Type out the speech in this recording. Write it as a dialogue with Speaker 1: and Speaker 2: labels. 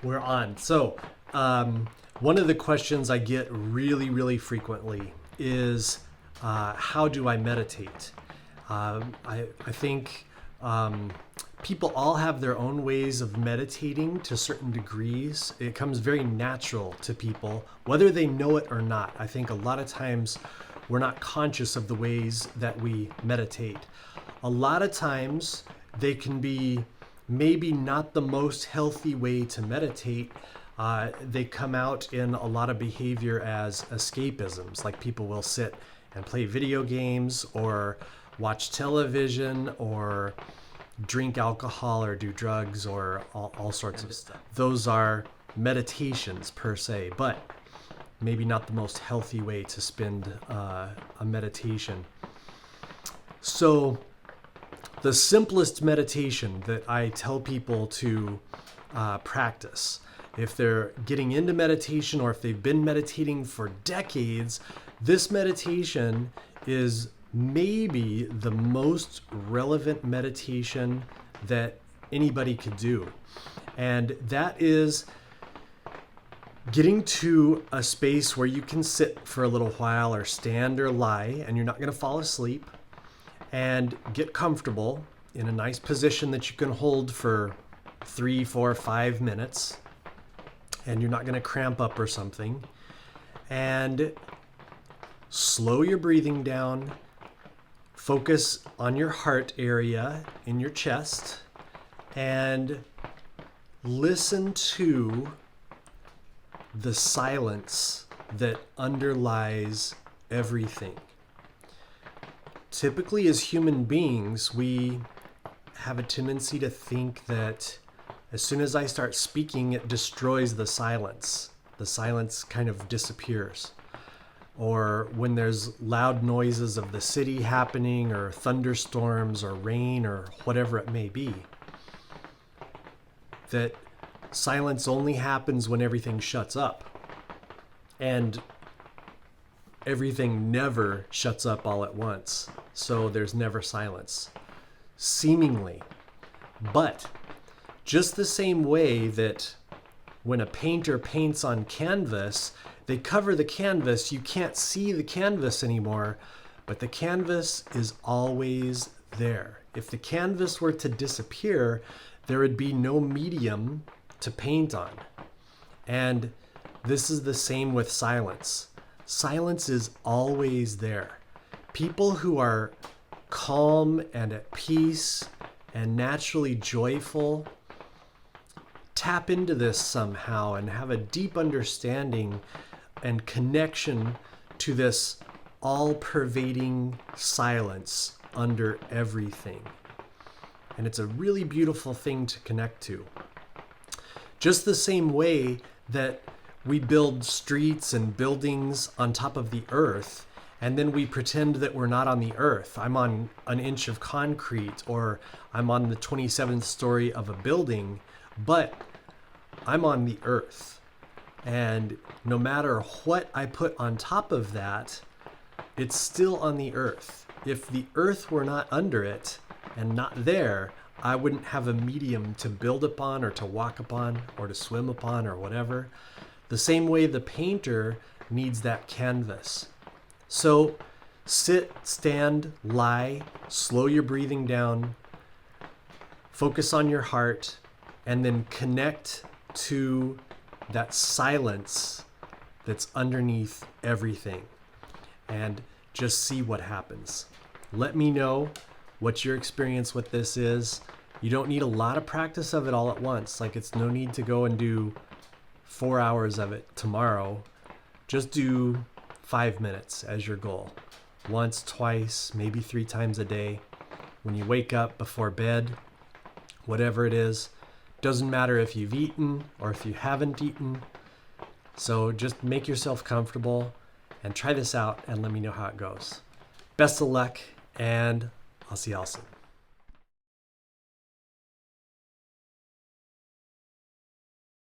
Speaker 1: We're on. One of the questions I get really frequently is how do I meditate? I think people all have their own ways of meditating to certain degrees. It comes very natural to people, whether they know it or not. I think a lot of times we're not conscious of the ways that we meditate. A lot of times they can be maybe not the most healthy way to meditate. They come out in a lot of behavior as escapisms, like people will sit and play video games or watch television or drink alcohol or do drugs or all sorts of stuff. Those are meditations per se, but maybe not the most healthy way to spend a meditation. So the simplest meditation that I tell people to practice, if they're getting into meditation or if they've been meditating for decades, this meditation is maybe the most relevant meditation that anybody could do. And that is getting to a space where you can sit for a little while or stand or lie, and you're not going to fall asleep, and get comfortable in a nice position that you can hold for 3, 4, 5 minutes, and you're not going to cramp up or something. And slow your breathing down. Focus on your heart area in your chest and listen to the silence that underlies everything. Typically, as human beings, we have a tendency to think that as soon as I start speaking, it destroys the silence. The silence kind of disappears. Or when there's loud noises of the city happening, or thunderstorms, or rain, or whatever it may be, that silence only happens when everything shuts up. And everything never shuts up all at once. So there's never silence, seemingly. But just the same way that when a painter paints on canvas, they cover the canvas, you can't see the canvas anymore, but the canvas is always there. If the canvas were to disappear, there would be no medium to paint on. And this is the same with silence. Silence is always there. People who are calm and at peace and naturally joyful tap into this somehow and have a deep understanding and connection to this all-pervading silence under everything. And it's a really beautiful thing to connect to. Just the same way that we build streets and buildings on top of the earth, and then we pretend that we're not on the earth. I'm on an inch of concrete, or I'm on the 27th story of a building, but I'm on the earth. And no matter what I put on top of that, it's still on the earth. If the earth were not under it and not there, I wouldn't have a medium to build upon or to walk upon or to swim upon or whatever. The same way the painter needs that canvas. So sit, stand, lie, slow your breathing down, focus on your heart, and then connect to that silence that's underneath everything, and just see what happens. Let me know what your experience with this is. You don't need a lot of practice of it all at once. Like, it's no need to go and do 4 hours of it tomorrow. Just do 5 minutes as your goal. Once, twice, maybe 3 times a day. When you wake up, before bed, whatever it is. Doesn't matter if you've eaten or if you haven't eaten. So just make yourself comfortable and try this out and let me know how it goes. Best of luck, and I'll see y'all soon.